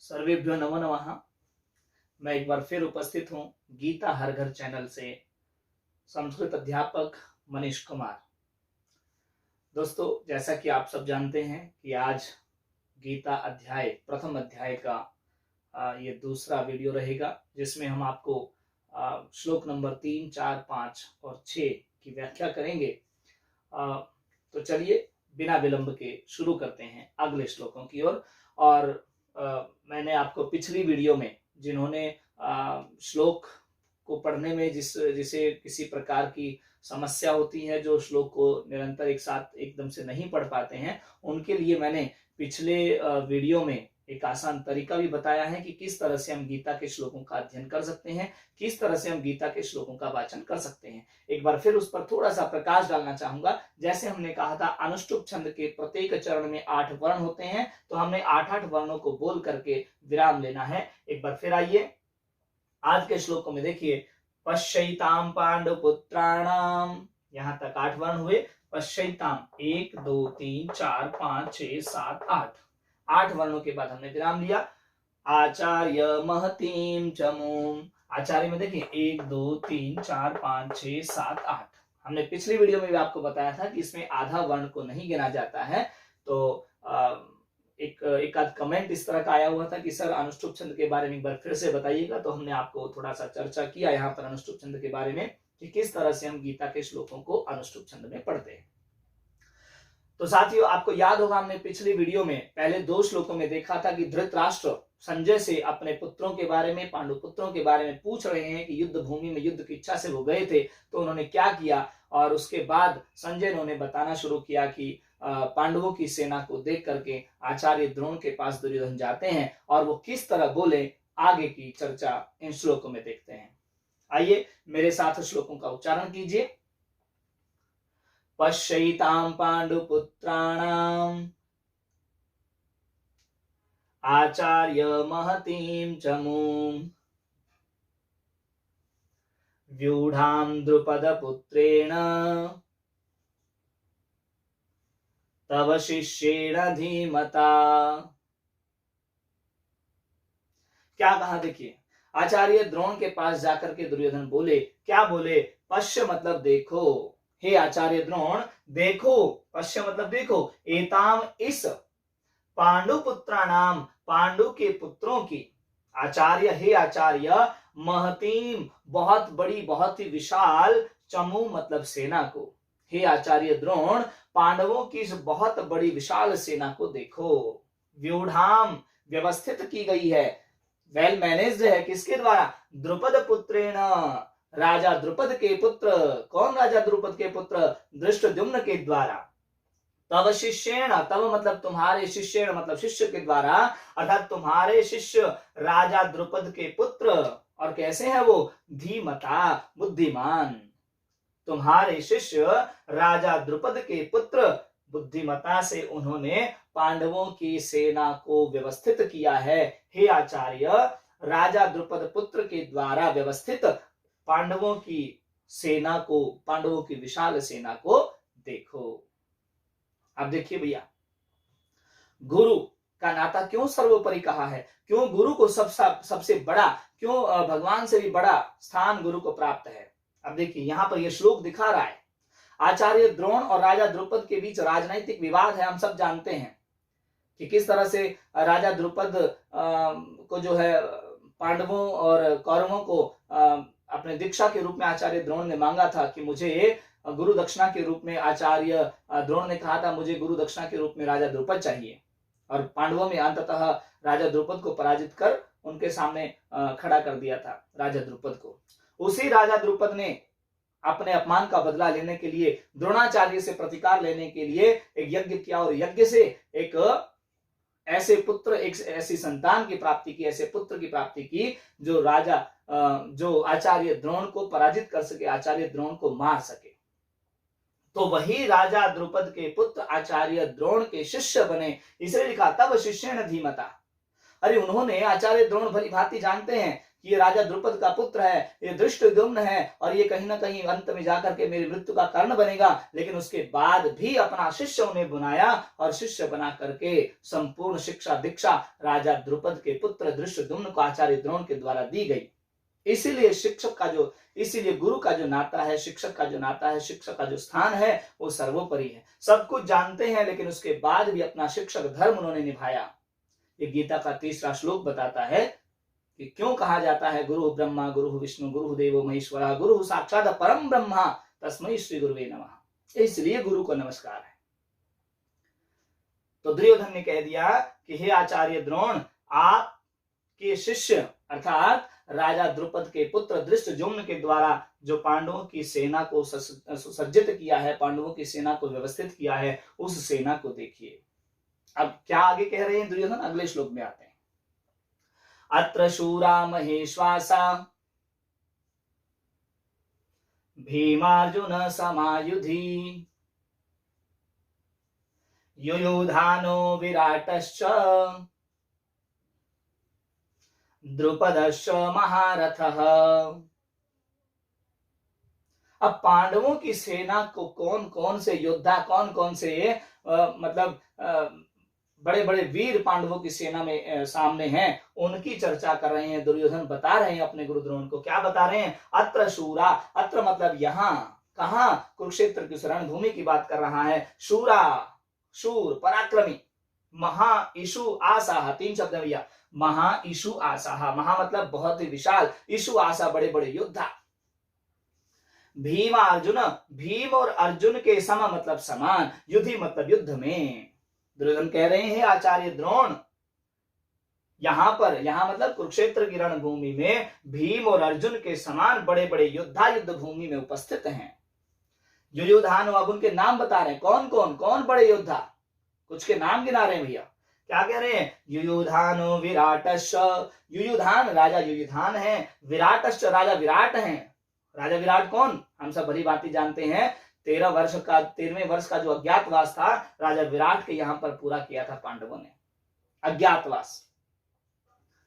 सर्वेभ्यो नमो नमः। मैं एक बार फिर उपस्थित हूँ गीता हर घर चैनल से, संस्कृत अध्यापक मनीष कुमार। दोस्तों, जैसा कि आप सब जानते हैं कि आज गीता प्रथम अध्याय का ये दूसरा वीडियो रहेगा, जिसमें हम आपको श्लोक नंबर 3, 4, 5 और 6 की व्याख्या करेंगे। तो चलिए बिना विलंब के शुरू करते हैं अगले श्लोकों की ओर। और मैंने आपको पिछली वीडियो में जिन्होंने श्लोक को पढ़ने में जिसे किसी प्रकार की समस्या होती है, जो श्लोक को निरंतर एक साथ एकदम से नहीं पढ़ पाते हैं, उनके लिए मैंने पिछले वीडियो में एक आसान तरीका भी बताया है कि किस तरह से हम गीता के श्लोकों का अध्ययन कर सकते हैं, किस तरह से हम गीता के श्लोकों का वाचन कर सकते हैं। एक बार फिर उस पर थोड़ा सा प्रकाश डालना चाहूंगा। जैसे हमने कहा था, अनुष्टुप छंद के प्रत्येक चरण में 8 वर्ण होते हैं, तो हमने 8 वर्णों को बोल करके विराम लेना है। एक बार फिर आइए आज के श्लोक में देखिए, पश्यैताम पांडुपुत्राणाम, यहां तक 8 वर्ण हुए। पश्यैताम 1 2 3 4 5 6 7 8 वर्णों के बाद हमने विराम लिया। आचार्य महतीम चमूम, आचार्य में देखिए 1 2 3 4 5 6 7 8। हमने पिछली वीडियो में भी आपको बताया था कि इसमें आधा वर्ण को नहीं गिना जाता है। तो एक आध कमेंट इस तरह का आया हुआ था कि सर अनुष्टुप छंद के बारे में एक बार फिर से बताइएगा। तो हमने आपको थोड़ा सा चर्चा किया यहाँ पर अनुष्टुप छंद के बारे में कि किस तरह से हम गीता के श्लोकों को अनुष्टुप छंद में पढ़ते हैं। तो साथियों, आपको याद होगा हमने पिछली वीडियो में पहले 2 श्लोकों में देखा था कि धृतराष्ट्र संजय से अपने पुत्रों के बारे में, पांडु पुत्रों के बारे में पूछ रहे हैं कि युद्ध भूमि में युद्ध की इच्छा से वो गए थे तो उन्होंने क्या किया। और उसके बाद संजय ने उन्हें बताना शुरू किया कि पांडवों की सेना को देख करके आचार्य द्रोण के पास दुर्योधन जाते हैं और वो किस तरह बोले, आगे की चर्चा इन श्लोकों में देखते हैं। आइए मेरे साथ श्लोकों का उच्चारण कीजिए। पश्यैतां पांडुपुत्राणाम् आचार्य महतीं चमूं व्यूढां द्रुपदपुत्रेण तव शिष्येण धीमता। क्या कहा देखिए, आचार्य द्रोण के पास जाकर के दुर्योधन बोले, क्या बोले? पश्य मतलब देखो, हे आचार्य द्रोण देखो, पश्य मतलब देखो, एताम इस पांडुपुत्राणाम पांडु के पुत्रों की, आचार्य हे आचार्य, महतीम बहुत बड़ी, बहुत ही विशाल, चमू मतलब सेना को, हे आचार्य द्रोण पांडवों की इस बहुत बड़ी विशाल सेना को देखो। व्यूढ़ाम व्यवस्थित की गई है, वेल मैनेज्ड है, किसके द्वारा? द्रुपद पुत्रेण, राजा द्रुपद के पुत्र। कौन राजा द्रुपद के पुत्र? धृष्टद्युम्न के द्वारा। तव शिष्येण, तव मतलब तुम्हारे, शिष्येण मतलब शिष्य के द्वारा, अर्थात तुम्हारे शिष्य राजा द्रुपद के पुत्र। और कैसे हैं वो? धीमता बुद्धिमान। तुम्हारे शिष्य राजा द्रुपद के पुत्र बुद्धिमता से उन्होंने पांडवों की सेना को व्यवस्थित किया है। हे आचार्य, राजा द्रुपद पुत्र के द्वारा व्यवस्थित पांडवों की सेना को, पांडवों की विशाल सेना को देखो। अब देखिए भैया, गुरु का नाता क्यों सर्वोपरि कहा है? क्यों गुरु को सबसे बड़ा, क्यों भगवान से भी बड़ा स्थान गुरु को प्राप्त है? अब देखिए यहां पर यह श्लोक दिखा रहा है, आचार्य द्रोण और राजा द्रुपद के बीच राजनीतिक विवाद है। हम सब जानते हैं कि किस तरह से राजा द्रुपद को जो है पांडवों और कौरवों को अपने दीक्षा के रूप में आचार्य द्रोण ने मांगा था कि मुझे गुरु दक्षिणा के रूप में, आचार्य द्रोण ने कहा था मुझे गुरु दक्षिणा के रूप में राजा द्रुपद चाहिए। और पांडवों में अंततः राजा द्रुपद को पराजित कर उनके सामने खड़ा कर दिया था राजा द्रुपद को। उसी राजा द्रुपद ने अपने अपमान का बदला लेने के लिए, द्रोणाचार्य से प्रतिकार लेने के लिए एक यज्ञ किया और यज्ञ से एक ऐसे पुत्र, एक ऐसी संतान की प्राप्ति की, ऐसे पुत्र की प्राप्ति की जो राजा, जो आचार्य द्रोण को पराजित कर सके, आचार्य द्रोण को मार सके। तो वही राजा द्रुपद के पुत्र आचार्य द्रोण के शिष्य बने, इसलिए लिखा तब शिष्येण धीमता। अरे उन्होंने, आचार्य द्रोण भली भांति जानते हैं कि ये राजा द्रुपद का पुत्र है, ये धृष्टद्युम्न है और ये कहीं ना कहीं अंत में जाकर के मेरी मृत्यु का कारण बनेगा। लेकिन उसके बाद भी अपना शिष्य उन्हें बनाया और शिष्य बना करके संपूर्ण शिक्षा दीक्षा राजा द्रुपद के पुत्र धृष्टद्युम्न को आचार्य द्रोण के द्वारा दी गई। इसीलिए गुरु का जो नाता है, शिक्षक का जो नाता है, शिक्षक का जो स्थान है वो सर्वोपरि है। सब कुछ जानते हैं लेकिन उसके बाद भी अपना शिक्षक धर्म उन्होंने निभाया। ये गीता का 3रा श्लोक बताता है कि क्यों कहा जाता है गुरु ब्रह्मा गुरु विष्णु गुरु देवो महेश्वरा गुरु साक्षात परम ब्रह्मा तस्मै श्री गुरुवे नमः। इसलिए गुरु को नमस्कार है। तो दुर्योधन ने कह दिया कि हे आचार्य द्रोण, आपके शिष्य अर्थात राजा द्रुपद के पुत्र धृष्टद्युम्न के द्वारा जो पांडवों की सेना को सुसज्जित किया है, पांडवों की सेना को व्यवस्थित किया है, उस सेना को देखिए। अब क्या आगे कह रहे हैं दुर्योधन, अगले श्लोक में आते हैं। अत्र शूरा महेश्वासा भीमार्जुन समायुधि युयुधानो विराटश्च द्रुपदश्च महारथः। अब पांडवों की सेना को कौन कौन से योद्धा, कौन कौन से बड़े बड़े वीर पांडवों की सेना में सामने हैं, उनकी चर्चा कर रहे हैं। दुर्योधन बता रहे हैं अपने गुरु द्रोण को, क्या बता रहे हैं? अत्र शूरा, अत्र मतलब यहाँ, कहां? कुरुक्षेत्र की रणभूमि की बात कर रहा है। शूरा, शूर, पराक्रमी। महा इशु आसाह, 3 शब्द भैया। महा इशु आसाह, महा मतलब बहुत ही विशाल, इशु आसा बड़े बड़े योद्धा। भीम अर्जुन, भीम और अर्जुन के सम मतलब समान, युद्धि मतलब युद्ध में। दुर्योधन कह रहे हैं आचार्य द्रोण, यहां मतलब कुरुक्षेत्र की रणभूमि में भीम और अर्जुन के समान बड़े बड़े योद्धा युद्ध भूमि में उपस्थित हैं। युयुधान, अब उनके नाम बता रहे हैं, कौन कौन कौन बड़े योद्धा, कुछ के नाम गिना रहे हैं भैया। क्या कह रहे हैं? युयुधानो विराटश्च, युयुधान राजा युयुधान है, विराटश्च राजा विराट हैं। राजा विराट कौन? हम सब भली भांति जानते हैं। 13वें वर्ष का जो अज्ञातवास था, राजा विराट के यहां पर पूरा किया था पांडवों ने, अज्ञातवास।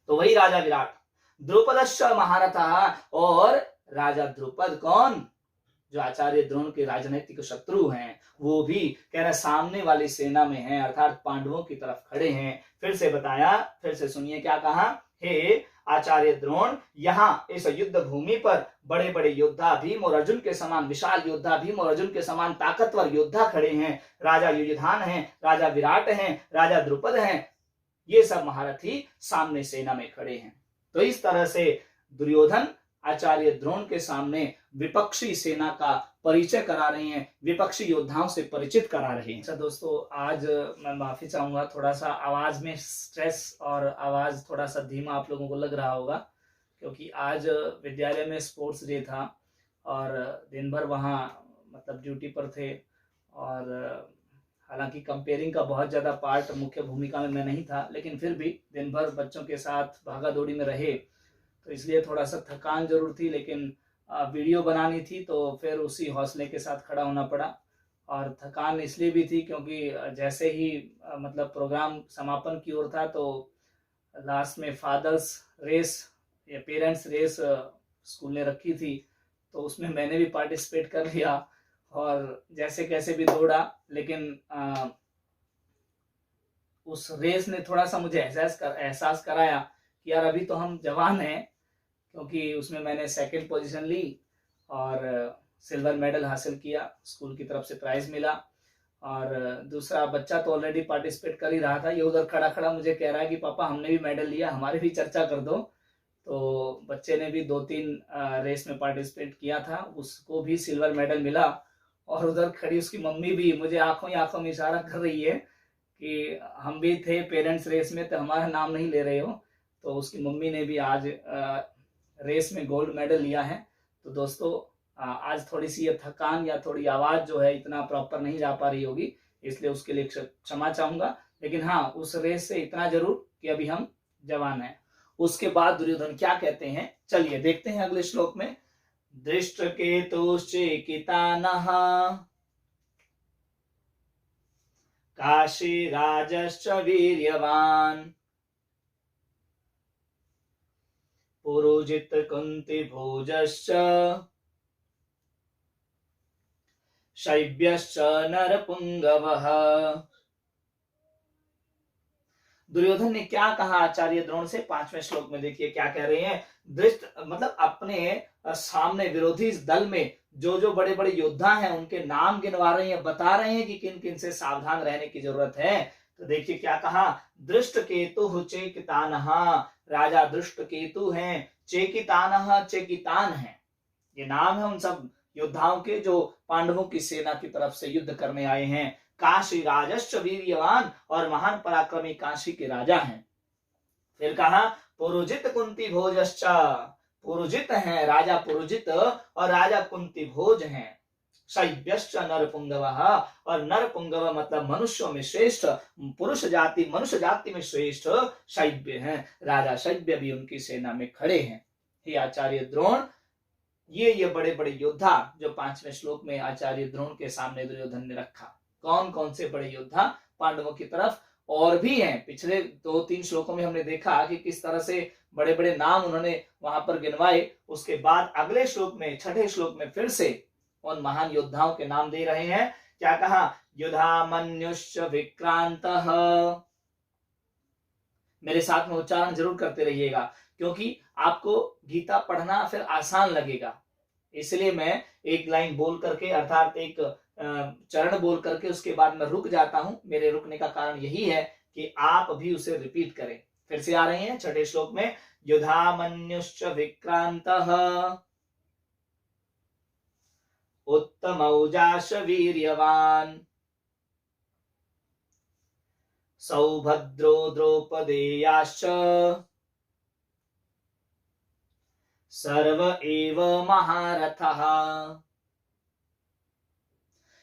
तो वही राजा विराट। द्रुपदश्च महारथः, और राजा द्रुपद कौन? जो आचार्य द्रोण के राजनीतिक शत्रु हैं, वो भी कह रहा सामने वाली सेना में हैं, अर्थात पांडवों की तरफ खड़े हैं। फिर से बताया, फिर से सुनिए क्या कहा। हे आचार्य द्रोण, यहाँ इस युद्ध भूमि पर बड़े बड़े योद्धा भीम और अर्जुन के समान, विशाल योद्धा भीम और अर्जुन के समान ताकतवर योद्धा खड़े हैं। राजा युयुधान हैं, राजा विराट हैं, राजा द्रुपद हैं, ये सब महारथी सामने सेना में खड़े हैं। तो इस तरह से दुर्योधन आचार्य द्रोण के सामने विपक्षी सेना का परिचय करा रहे हैं, विपक्षी योद्धाओं से परिचित करा रहे हैं। अच्छा दोस्तों, आज मैं माफी चाहूंगा, थोड़ा सा आवाज में स्ट्रेस और आवाज थोड़ा सा धीमा आप लोगों को लग रहा होगा, क्योंकि आज विद्यालय में स्पोर्ट्स डे था और दिन भर वहाँ मतलब ड्यूटी पर थे। और हालांकि कंपेयरिंग का बहुत ज़्यादा पार्ट मुख्य भूमिका में मैं नहीं था, लेकिन फिर भी दिन भर बच्चों के साथ भागा दौड़ी में रहे, तो इसलिए थोड़ा सा थकान जरूर थी। लेकिन वीडियो बनानी थी तो फिर उसी हौसले के साथ खड़ा होना पड़ा। और थकान इसलिए भी थी क्योंकि जैसे ही मतलब प्रोग्राम समापन की ओर था, तो लास्ट में फादर्स रेस या पेरेंट्स रेस स्कूल ने रखी थी, तो उसमें मैंने भी पार्टिसिपेट कर लिया और जैसे कैसे भी दौड़ा। लेकिन उस रेस ने थोड़ा सा मुझे एहसास कराया कि यार अभी तो हम जवान हैं, क्योंकि उसमें मैंने 2nd पोजीशन ली और सिल्वर मेडल हासिल किया, स्कूल की तरफ से प्राइज मिला। और दूसरा बच्चा तो ऑलरेडी पार्टिसिपेट कर ही रहा था, ये उधर खड़ा खड़ा मुझे कह रहा है कि पापा हमने भी मेडल लिया, हमारी भी चर्चा कर दो। तो बच्चे ने भी 2-3 रेस में पार्टिसिपेट किया था, उसको भी सिल्वर मेडल मिला। और उधर खड़ी उसकी मम्मी भी मुझे आंखों ही आंखों में इशारा कर रही है कि हम भी थे पेरेंट्स रेस में, तो हमारा नाम नहीं ले रहे हो। तो उसकी मम्मी ने भी आज रेस में गोल्ड मेडल लिया है। तो दोस्तों आज थोड़ी सी ये थकान या थोड़ी आवाज जो है इतना प्रॉपर नहीं जा पा रही होगी, इसलिए उसके लिए क्षमा चाहूंगा। लेकिन हाँ, उस रेस से इतना जरूर कि अभी हम जवान हैं। उसके बाद दुर्योधन क्या कहते हैं, चलिए देखते हैं अगले श्लोक में। दृष्टकेतुश्चेकितानः काशीराजश्च वीर्यवान् पुरोजित कुंती भोजश्च शैब्यश्च नरपुंगवः। दुर्योधन ने क्या कहा आचार्य द्रोण से? 5वें श्लोक में देखिए क्या कह रहे हैं। दृष्ट मतलब अपने सामने विरोधी दल में जो जो बड़े बड़े योद्धा हैं उनके नाम गिनवा रहे हैं, बता रहे हैं कि किन किन से सावधान रहने की जरूरत है। तो देखिए क्या कहा, दृष्ट केतु चेकितानः, राजा दृष्ट केतु हैं, चेकितानः चेकितान है, ये नाम है उन सब योद्धाओं के जो पांडवों की सेना की तरफ से युद्ध करने आए हैं। काशी राजश्च वीर्यवान, और महान पराक्रमी काशी के राजा हैं। फिर कहा पुरुजित कुंती भोजश्च, पुरुजित हैं राजा पुरुजित और राजा कुंती भोज हैं। शैब्यश्च नरपुंगवः, और नरपुंगव मतलब मनुष्यों में श्रेष्ठ, पुरुष जाति मनुष्य जाति में श्रेष्ठ शैब्य हैं, राजा शैब्य भी उनकी सेना में खड़े हैं। हे आचार्य द्रोण, ये बड़े बड़े योद्धा जो 5वें श्लोक में आचार्य द्रोण के सामने दुर्योधन ने रखा, कौन कौन से बड़े योद्धा पांडवों की तरफ और भी हैं। पिछले 2-3 श्लोकों में हमने देखा कि किस तरह से बड़े बड़े नाम उन्होंने वहां पर गिनवाए। उसके बाद अगले श्लोक में 6ठे श्लोक में फिर से उन महान योद्धाओं के नाम दे रहे हैं। क्या कहा, युधामन्युश्च विक्रांतः। मेरे साथ में उच्चारण जरूर करते रहिएगा क्योंकि आपको गीता पढ़ना फिर आसान लगेगा। इसलिए मैं एक लाइन बोल करके अर्थात एक चरण बोल करके उसके बाद मैं रुक जाता हूं। मेरे रुकने का कारण यही है कि आप भी उसे रिपीट करें। फिर से आ रहे हैं 6ठे श्लोक में, युधामन्युश्च विक्रांतः उत्तमौजाश्च वीर्यवान सौभद्रो द्रौपदेयाश्च सर्व एव महारथः।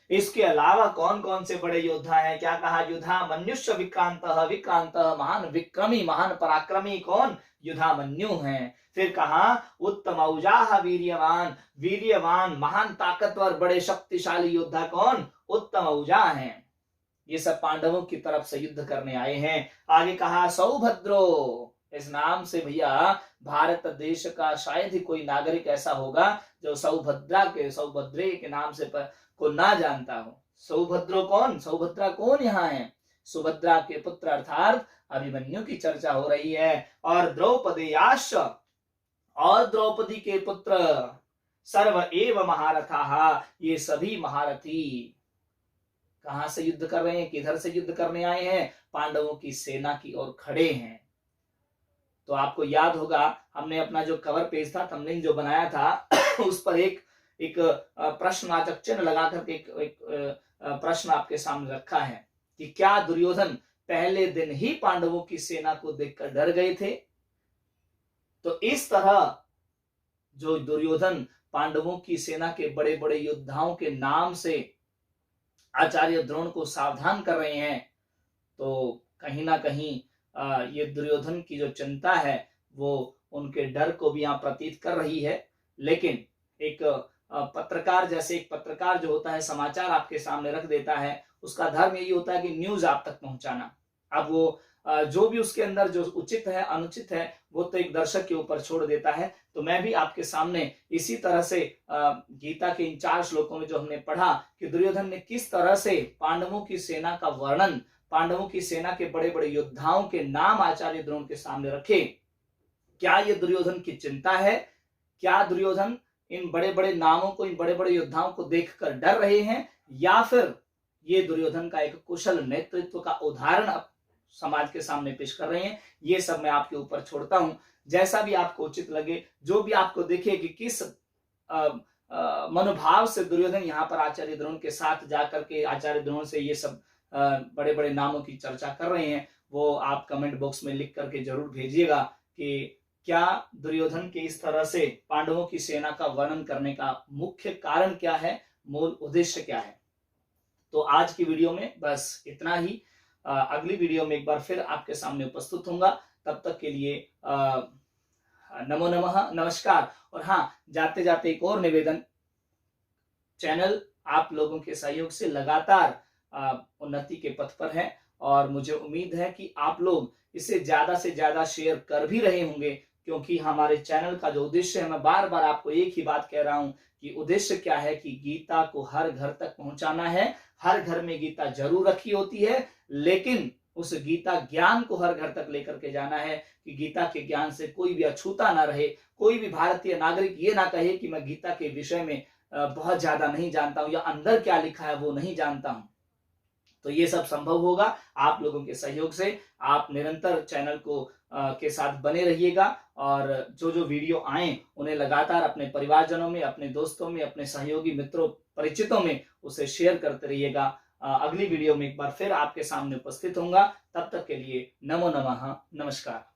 इसके अलावा कौन कौन से बड़े योद्धा हैं? क्या कहा, युधामन्युश्च विक्रांतः, विक्रांतः महान विक्रमी महान पराक्रमी कौन? युधामन्यु हैं। फिर कहा उत्तमौजाः वीर्यवान, वीर्यवान महान ताकतवर बड़े शक्तिशाली योद्धा कौन? उत्तमौजा हैं। ये सब पांडवों की तरफ से युद्ध करने आए हैं। आगे कहा सौभद्रो, इस नाम से भैया भारत देश का शायद ही कोई नागरिक ऐसा होगा जो सौभद्रे के नाम से को ना जानता हो। सौभद्रो कौन? सौभद्रा कौन यहाँ है? सुभद्रा के पुत्र अर्थात अभिमन्यु की चर्चा हो रही है। और द्रौपदेयाश्च, और द्रौपदी के पुत्र सर्व एव महारथाः, ये सभी महारथी कहां से युद्ध कर रहे हैं? किधर से युद्ध करने आए हैं? पांडवों की सेना की ओर खड़े हैं। तो आपको याद होगा हमने अपना जो कवर पेज था, थंबनेल जो बनाया था उस पर एक प्रश्नवाचक चिन्ह लगा करके एक प्रश्न आपके सामने रखा है कि क्या दुर्योधन पहले दिन ही पांडवों की सेना को देखकर डर गए थे? तो इस तरह जो दुर्योधन पांडवों की सेना के बड़े बड़े योद्धाओं के नाम से आचार्य द्रोण को सावधान कर रहे हैं, तो कहीं ना कहीं ये दुर्योधन की जो चिंता है वो उनके डर को भी यहाँ प्रतीत कर रही है। लेकिन एक पत्रकार जैसे एक पत्रकार जो होता है समाचार आपके सामने रख देता है, उसका धर्म यही होता है कि न्यूज आप तक पहुंचाना। अब वो जो भी उसके अंदर जो उचित है अनुचित है वो तो एक दर्शक के ऊपर छोड़ देता है। तो मैं भी आपके सामने इसी तरह से गीता के इन 4 श्लोकों में जो हमने पढ़ा कि दुर्योधन ने किस तरह से पांडवों की सेना का वर्णन, पांडवों की सेना के बड़े बड़े योद्धाओं के नाम आचार्य द्रोण के सामने रखे। क्या ये दुर्योधन की चिंता है? क्या दुर्योधन इन बड़े बड़े नामों को, इन बड़े बड़े योद्धाओं को देखकर डर रहे हैं, या फिर ये दुर्योधन का एक कुशल नेतृत्व का उदाहरण समाज के सामने पेश कर रहे हैं? ये सब मैं आपके ऊपर छोड़ता हूं। जैसा भी आपको उचित लगे, जो भी आपको दिखे कि किस मनोभाव से दुर्योधन यहाँ पर आचार्य द्रोण के साथ जाकर के आचार्य द्रोण से ये सब बड़े बड़े नामों की चर्चा कर रहे हैं, वो आप कमेंट बॉक्स में लिख करके जरूर भेजिएगा कि क्या दुर्योधन के इस तरह से पांडवों की सेना का वर्णन करने का मुख्य कारण क्या है, मूल उद्देश्य क्या है। तो आज की वीडियो में बस इतना ही। अगली वीडियो में एक बार फिर आपके सामने उपस्थित होऊंगा। तब तक के लिए नमो नमः, नमस्कार। और हाँ, जाते जाते एक और निवेदन, चैनल आप लोगों के सहयोग से लगातार उन्नति के पथ पर है और मुझे उम्मीद है कि आप लोग इसे ज्यादा से ज्यादा शेयर कर भी रहे होंगे। क्योंकि हमारे चैनल का जो उद्देश्य है, मैं बार बार आपको एक ही बात कह रहा हूं कि उद्देश्य क्या है कि गीता को हर घर तक पहुंचाना है। हर घर में गीता जरूर रखी होती है, लेकिन उस गीता ज्ञान को हर घर तक लेकर के जाना है कि गीता के ज्ञान से कोई भी अछूता ना रहे। कोई भी भारतीय नागरिक ये ना कहे कि मैं गीता के विषय में बहुत ज्यादा नहीं जानता हूं या अंदर क्या लिखा है वो नहीं जानता हूं। तो ये सब संभव होगा आप लोगों के सहयोग से। आप निरंतर चैनल को के साथ बने रहिएगा और जो जो वीडियो आए उन्हें लगातार अपने परिवारजनों में, अपने दोस्तों में, अपने सहयोगी मित्रों, परिचितों में उसे शेयर करते रहिएगा। अगली वीडियो में एक बार फिर आपके सामने उपस्थित होऊंगा। तब तक के लिए नमो नमः, नमस्कार।